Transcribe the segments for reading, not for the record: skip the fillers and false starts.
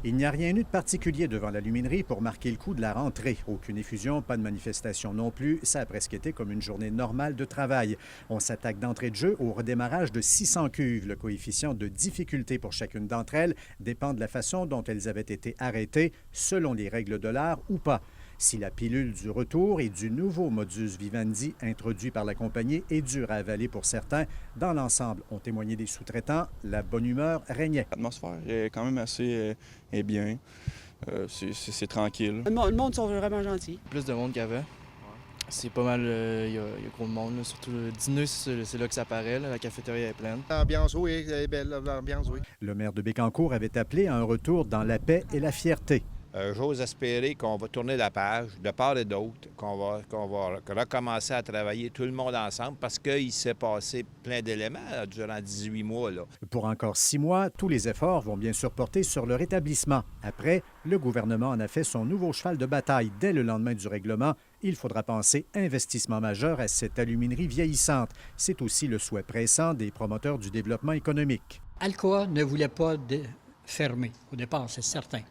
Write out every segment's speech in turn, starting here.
Il n'y a rien eu de particulier devant l'aluminerie pour marquer le coup de la rentrée. Aucune effusion, pas de manifestation non plus. Ça a presque été comme une journée normale de travail. On s'attaque d'entrée de jeu au redémarrage de 600 cuves. Le coefficient de difficulté pour chacune d'entre elles dépend de la façon dont elles avaient été arrêtées, selon les règles de l'art ou pas. Si la pilule du retour et du nouveau modus vivendi introduit par la compagnie est dure à avaler pour certains, dans l'ensemble, ont témoigné des sous-traitants, la bonne humeur régnait. L'atmosphère est quand même assez est bien. C'est tranquille. Le monde sont vraiment gentils. Plus de monde qu'avant. C'est pas mal, il y a gros de monde, là. Surtout le dîner, c'est là que ça paraît, là. La cafétéria est pleine. L'ambiance, oui, elle est belle, l'ambiance, oui. Le maire de Bécancour avait appelé à un retour dans la paix et la fierté. J'ose espérer qu'on va tourner la page de part et d'autre, qu'on va recommencer à travailler tout le monde ensemble parce qu'il s'est passé plein d'éléments durant 18 mois. Là. Pour encore 6 mois, tous les efforts vont bien sûr porter sur le rétablissement. Après, le gouvernement en a fait son nouveau cheval de bataille. Dès le lendemain du règlement, il faudra penser investissement majeur à cette aluminerie vieillissante. C'est aussi le souhait pressant des promoteurs du développement économique. Alcoa ne voulait pas fermer au départ, c'est certain.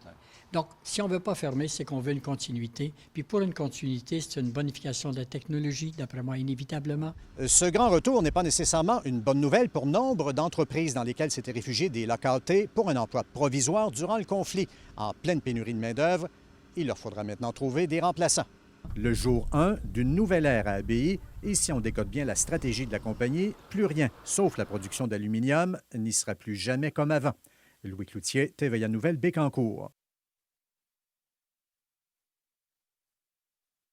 Donc, si on ne veut pas fermer, c'est qu'on veut une continuité. Puis pour une continuité, c'est une bonification de la technologie, d'après moi, inévitablement. Ce grand retour n'est pas nécessairement une bonne nouvelle pour nombre d'entreprises dans lesquelles s'étaient réfugiés des localités pour un emploi provisoire durant le conflit. En pleine pénurie de main-d'œuvre, il leur faudra maintenant trouver des remplaçants. Le jour 1 d'une nouvelle ère à ABI, et si on décode bien la stratégie de la compagnie, plus rien, sauf la production d'aluminium, n'y sera plus jamais comme avant. Louis Cloutier, TVA Nouvelles, Bécancour.